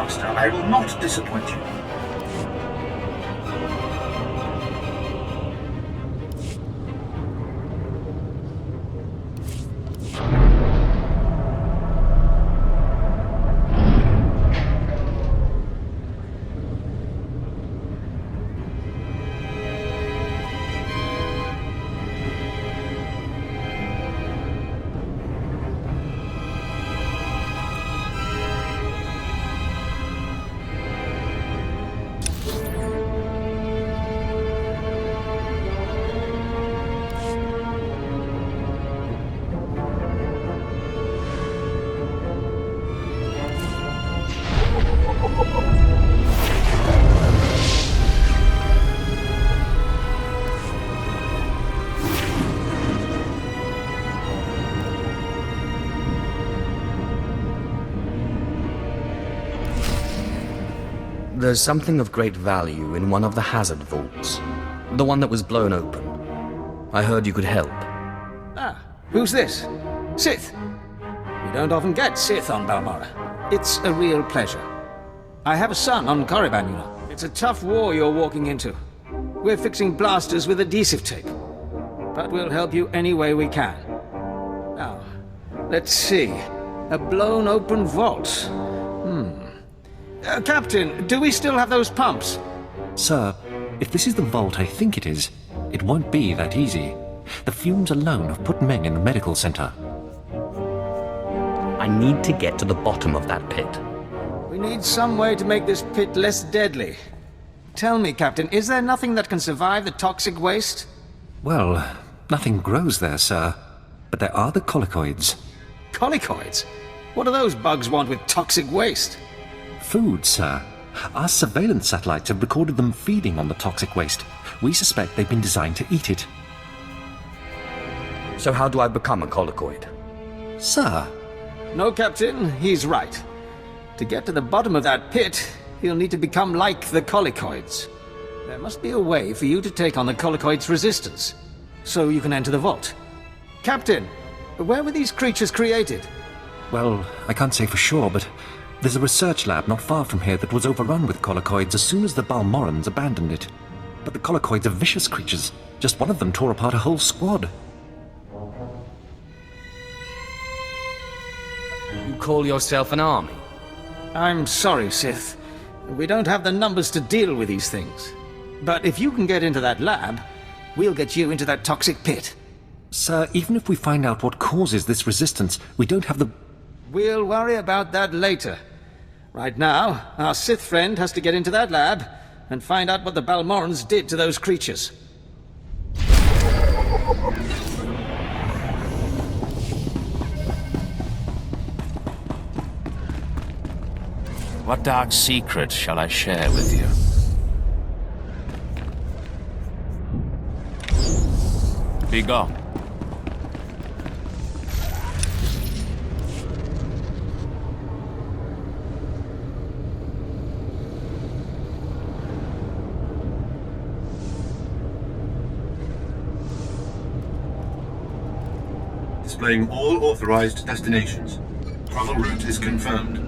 Master. I will not disappoint you. There's something of great value in one of the hazard vaults. The one that was blown open. I heard you could help. Ah, who's this? Sith. We don't often get Sith on Balmorra. It's a real pleasure. I have a son on Korriban, you know. It's a tough war you're walking into. We're fixing blasters with adhesive tape. But we'll help you any way we can. Now, let's see. A blown open vault. Captain, do we still have those pumps? Sir, if this is the vault I think it is, it won't be that easy. The fumes alone have put men in the medical center. I need to get to the bottom of that pit. We need some way to make this pit less deadly. Tell me, Captain, is there nothing that can survive the toxic waste? Well, nothing grows there, sir. But there are the colicoids. Colicoids? What do those bugs want with toxic waste? Food, sir. Our surveillance satellites have recorded them feeding on the toxic waste. We suspect they've been designed to eat it. So how do I become a colicoid? Sir? No, Captain, he's right. To get to the bottom of that pit, you'll need to become like the colicoids. There must be a way for you to take on the colicoids' resistance, so you can enter the vault. Captain, where were these creatures created? Well, I can't say for sure, but there's a research lab not far from here that was overrun with colicoids as soon as the Balmorrans abandoned it. But the colicoids are vicious creatures. Just one of them tore apart a whole squad. You call yourself an army? I'm sorry, Sith. We don't have the numbers to deal with these things. But if you can get into that lab, we'll get you into that toxic pit. Sir, even if we find out what causes this resistance, we don't have the... We'll worry about that later. Right now, our Sith friend has to get into that lab and find out what the Balmorrans did to those creatures. What dark secret shall I share with you? Be gone. Displaying all authorized destinations. Travel route is confirmed.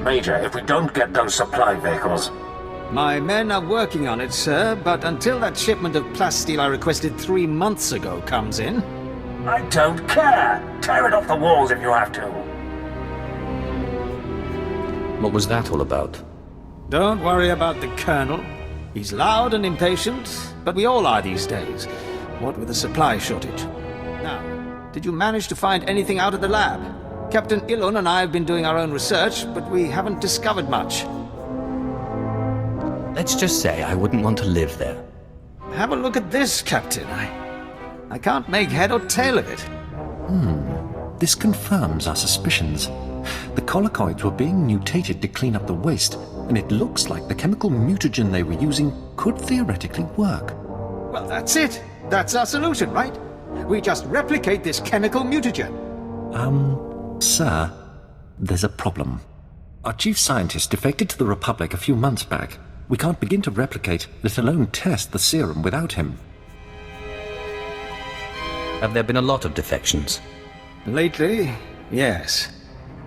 major if we don't get those supply vehicles. My men are working on it, sir, but until that shipment of plasteel I requested 3 months ago comes in... I don't care! Tear it off the walls if you have to! What was that all about? Don't worry about the Colonel. He's loud and impatient, but we all are these days. What with the supply shortage. Now, did you manage to find anything out of the lab? Captain Ilon and I have been doing our own research, but we haven't discovered much. Let's just say I wouldn't want to live there. Have a look at this, Captain. I can't make head or tail of it. This confirms our suspicions. The collocoids were being mutated to clean up the waste, and it looks like the chemical mutagen they were using could theoretically work. Well, that's it. That's our solution, right? We just replicate this chemical mutagen. Sir, there's a problem. Our chief scientist defected to the Republic a few months back. We can't begin to replicate, let alone test the serum without him. Have there been a lot of defections? Lately, yes.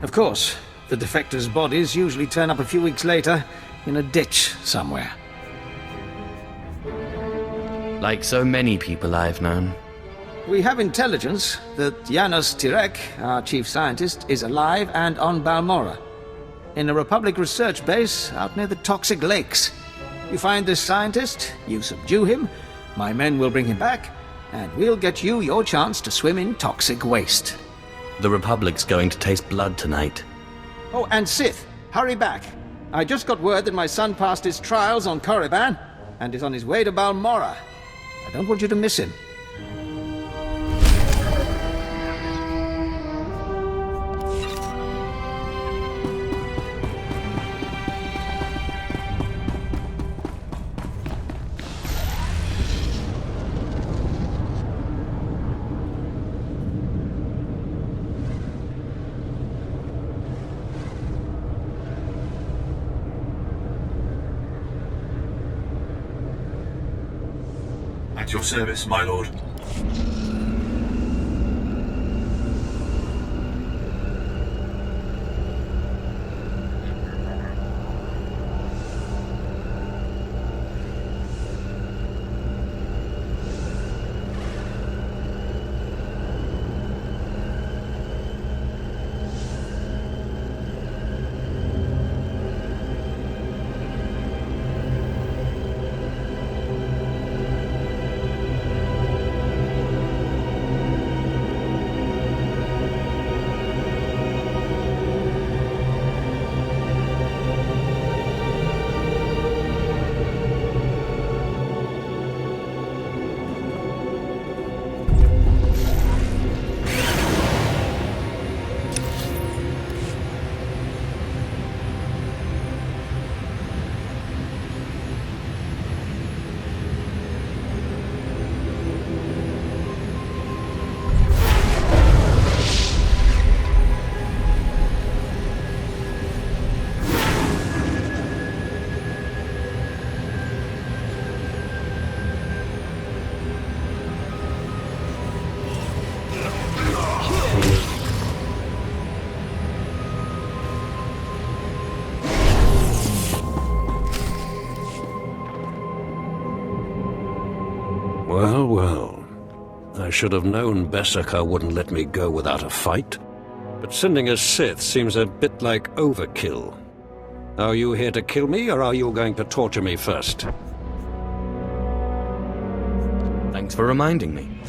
Of course, the defectors' bodies usually turn up a few weeks later in a ditch somewhere. Like so many people I've known. We have intelligence that Janos Tirek, our chief scientist, is alive and on Balmorra, in a Republic research base out near the Toxic Lakes. You find this scientist, you subdue him, my men will bring him back, and we'll get you your chance to swim in toxic waste. The Republic's going to taste blood tonight. Oh, and Sith, hurry back. I just got word that my son passed his trials on Korriban and is on his way to Balmorra. I don't want you to miss him. At your service, my lord. Well, well. I should have known Bessaka wouldn't let me go without a fight. But sending a Sith seems a bit like overkill. Are you here to kill me, or are you going to torture me first? Thanks for reminding me.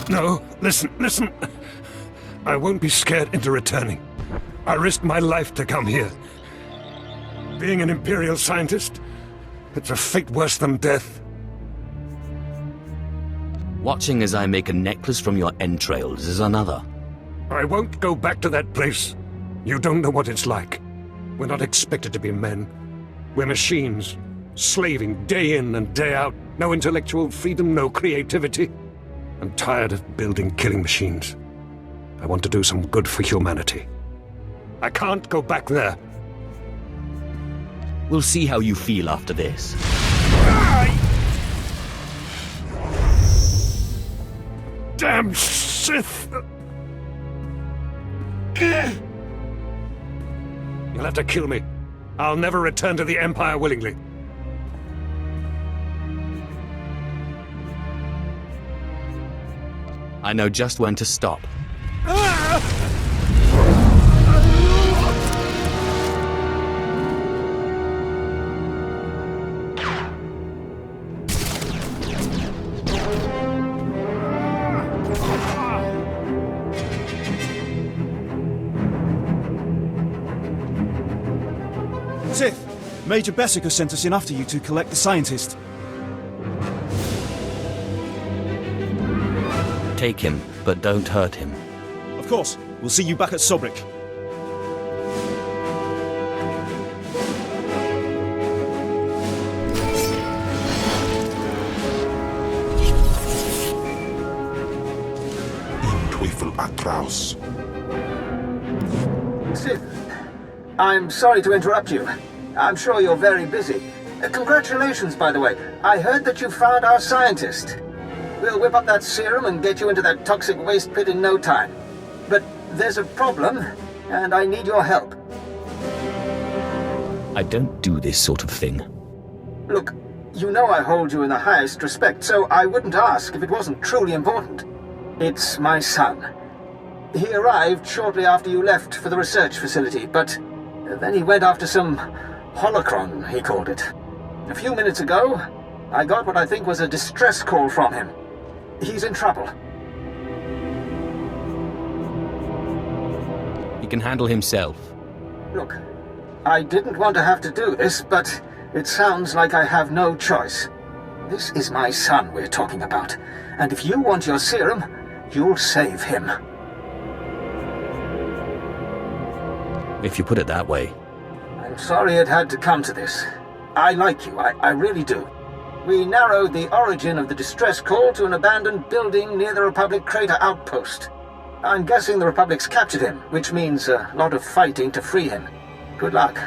No, listen. I won't be scared into returning. I risked my life to come here. Being an Imperial scientist, it's a fate worse than death. Watching as I make a necklace from your entrails is another. I won't go back to that place. You don't know what it's like. We're not expected to be men. We're machines, slaving day in and day out. No intellectual freedom, no creativity. I'm tired of building killing machines. I want to do some good for humanity. I can't go back there. We'll see how you feel after this. Damn Sith! You'll have to kill me. I'll never return to the Empire willingly. I know just when to stop. Sith, Major Bessica sent us in after you to collect the scientist. Take him, but don't hurt him. Of course, we'll see you back at Sobrik. In Teufel Atraus. Sith, I'm sorry to interrupt you. I'm sure you're very busy. Congratulations, by the way. I heard that you found our scientist. We'll whip up that serum and get you into that toxic waste pit in no time. But there's a problem, and I need your help. I don't do this sort of thing. Look, you know I hold you in the highest respect, so I wouldn't ask if it wasn't truly important. It's my son. He arrived shortly after you left for the research facility, but then he went after some holocron, he called it. A few minutes ago, I got what I think was a distress call from him. He's in trouble. He can handle himself. Look, I didn't want to have to do this, but it sounds like I have no choice. This is my son we're talking about, and if you want your serum, you'll save him. If you put it that way. I'm sorry it had to come to this. I like you, I really do. We narrowed the origin of the distress call to an abandoned building near the Republic crater outpost. I'm guessing the Republic's captured him, which means a lot of fighting to free him. Good luck.